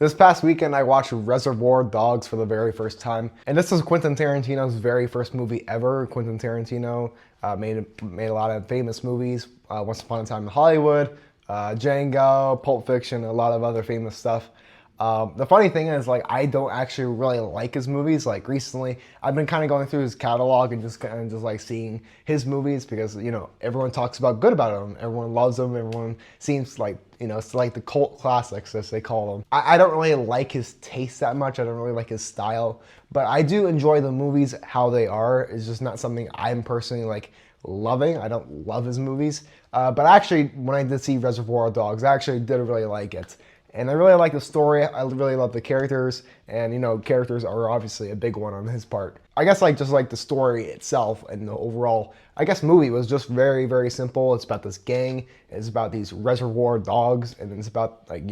This past weekend, I watched Reservoir Dogs for the very first time, and this is Quentin Tarantino's very first movie ever. Quentin Tarantino made a lot of famous movies, Once Upon a Time in Hollywood, Django, Pulp Fiction, a lot of other famous stuff. The funny thing is, like, I don't actually really like his movies. Like recently, I've been kind of going through his catalog and just kind of just like seeing his movies because everyone talks good about him. Everyone loves him. Everyone seems like it's like the cult classics as they call them. I don't really like his taste that much. I don't really like his style, but I do enjoy the movies how they are. It's just not something I'm personally like loving. I don't love his movies, but actually, when I did see Reservoir Dogs, I actually did really like it. And I really like the story. I really love the characters, and characters are obviously a big one on his part. I guess like just like the story itself and the overall, I guess, movie was just very, very simple. It's about this gang. It's about these reservoir dogs, and it's about like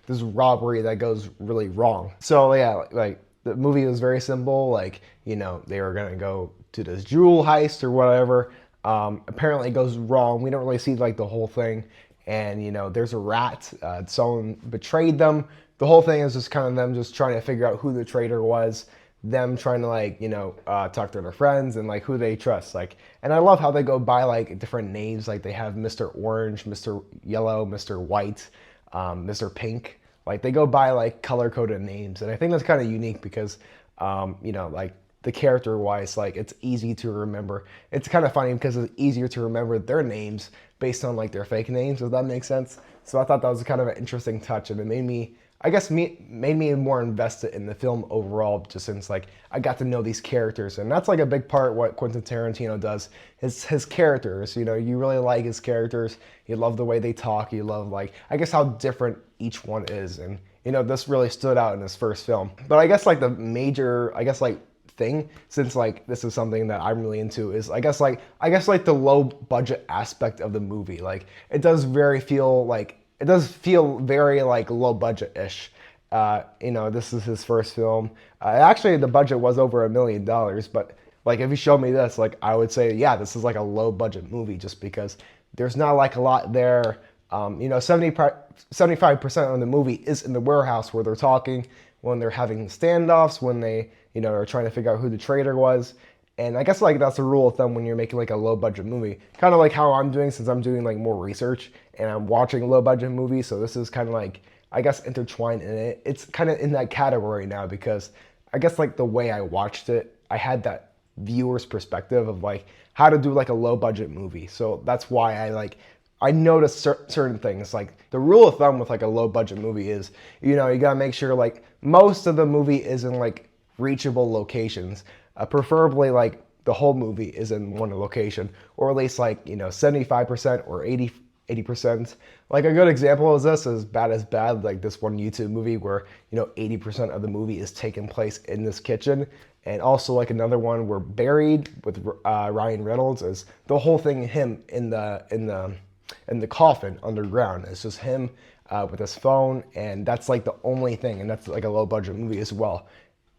this robbery that goes really wrong. So yeah, like the movie was very simple. Like they were gonna go to this jewel heist or whatever. Apparently it goes wrong. We don't really see like the whole thing, and there's a rat. Someone betrayed them. The whole thing is just kind of them just trying to figure out who the traitor was, them trying to like talk to their friends and like who they trust. Like, and I love how they go by like different names. Like they have Mr. Orange, Mr. Yellow, Mr. White, Mr. Pink. Like they go by like color coded names, and I think that's kind of unique because like the character wise, like it's easy to remember. It's kind of funny because it's easier to remember their names based on like their fake names, if that makes sense. So I thought that was kind of an interesting touch, and it made me, I guess, made me more invested in the film overall, just since like I got to know these characters, and that's like a big part what Quentin Tarantino does. His characters, you really like his characters. You love the way they talk. You love like I guess how different each one is, and this really stood out in his first film. But I guess like the major, I guess like thing, since like this is something that I'm really into, is I guess like the low budget aspect of the movie. Like it does feel very like low budget ish. This is his first film. Actually, the budget was over $1 million, but like if you showed me this, like I would say, yeah, this is like a low budget movie just because there's not like a lot there. 75% of the movie is in the warehouse where they're talking, when they're having standoffs, when they are trying to figure out who the traitor was. And I guess like that's a rule of thumb when you're making like a low budget movie. Kind of like how I'm doing, since I'm doing like more research and I'm watching low budget movies. So this is kind of like, I guess, intertwined in it. It's kind of in that category now because I guess like the way I watched it, I had that viewer's perspective of like how to do like a low budget movie. So that's why I noticed certain things. Like the rule of thumb with like a low budget movie is, you gotta make sure like most of the movie is in like reachable locations. Preferably like the whole movie is in one location, or at least like 75% or 80%. Like a good example is this is Bad as Bad, like this one YouTube movie where 80% of the movie is taking place in this kitchen. And also like another one where Buried with Ryan Reynolds is the whole thing him in the coffin underground. It's just him with his phone, and that's like the only thing, and that's like a low budget movie as well.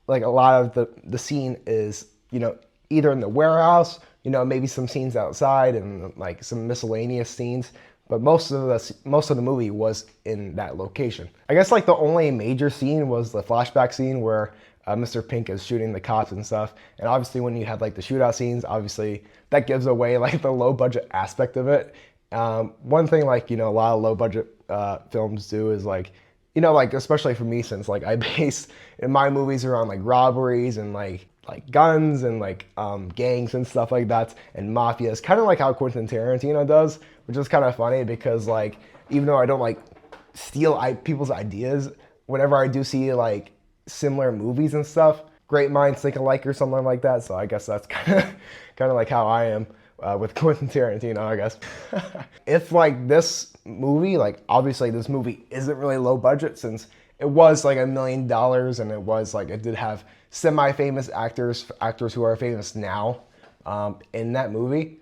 Like a lot of the scene is either in the warehouse, maybe some scenes outside and like some miscellaneous scenes, but most of the movie was in that location. I guess like the only major scene was the flashback scene where Mr. Pink is shooting the cops and stuff. And obviously when you have like the shootout scenes, obviously that gives away like the low budget aspect of it. One thing like a lot of low budget films do is like like especially for me, since like I base in my movies around like robberies and like guns and like gangs and stuff like that, and mafia. It's kind of like how Quentin Tarantino does, which is kind of funny because like even though I don't like steal people's ideas, whenever I do see like similar movies and stuff, great minds think alike or something like that. So I guess that's kind of like how I am with Quentin Tarantino, I guess. If like this movie, like obviously this movie isn't really low budget since it was like $1 million, and it was like it did have semi-famous actors who are famous now in that movie.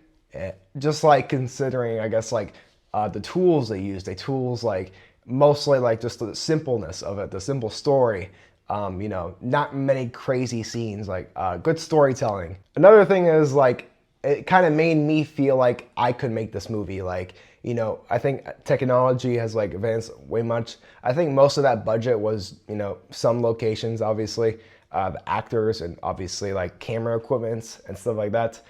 Just like considering, I guess like the tools they tools like mostly like just the simpleness of it, the simple story. Not many crazy scenes, like good storytelling. Another thing is like it kind of made me feel like I could make this movie. Like you know, I think technology has like advanced way much. I think most of that budget was, you know, some locations, obviously, the actors, and obviously like camera equipments and stuff like that.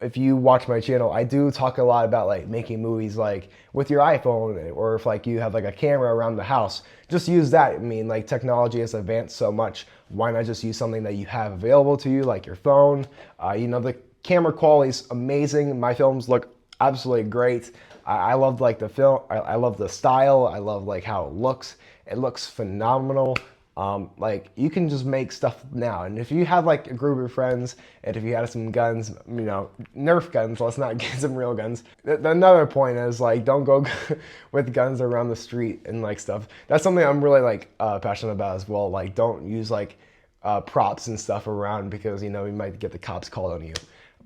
If you watch my channel, I do talk a lot about like making movies like with your iPhone, or if like you have like a camera around the house, just use that. I mean, like technology has advanced so much. Why not just use something that you have available to you, like your phone? You know, the camera quality is amazing. My films look absolutely great. I love like the film. I love the style. I love like how it looks. It looks phenomenal. Like you can just make stuff now, and if you have like a group of friends, and if you had some guns, you know, Nerf guns, let's not get some real guns. Another point is like don't go with guns around the street and like stuff. That's something I'm really like passionate about as well. Like don't use like props and stuff around, because you know you might get the cops called on you.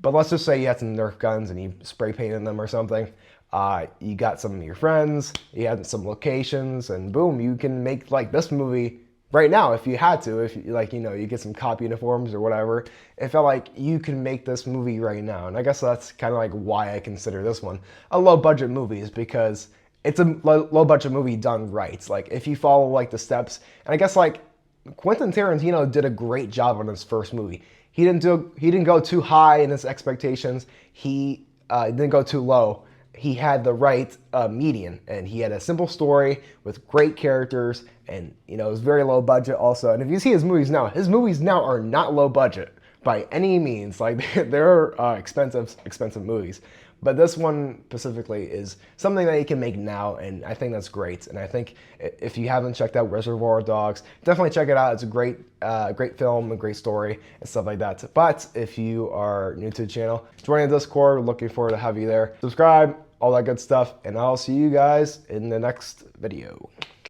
But let's just say you had some Nerf guns and you spray painted them or something. You got some of your friends, you had some locations, and boom, you can make like this movie right now if you had to. If you, like, you know, you get some cop uniforms or whatever, it felt like you can make this movie right now. And I guess that's kind of like why I consider this one a low budget movie, is because it's a low budget movie done right. Like if you follow like the steps, and I guess like Quentin Tarentino did a great job on his first movie. He didn't go too high in his expectations. He didn't go too low. He had the right median, and he had a simple story with great characters, and you know it was very low budget also. And if you see his movies now are not low budget by any means. Like they're expensive movies. But this one specifically is something that you can make now, and I think that's great. And I think if you haven't checked out Reservoir Dogs, definitely check it out. It's a great film, a great story, and stuff like that. But if you are new to the channel, join the Discord. Looking forward to have you there. Subscribe, all that good stuff, and I'll see you guys in the next video.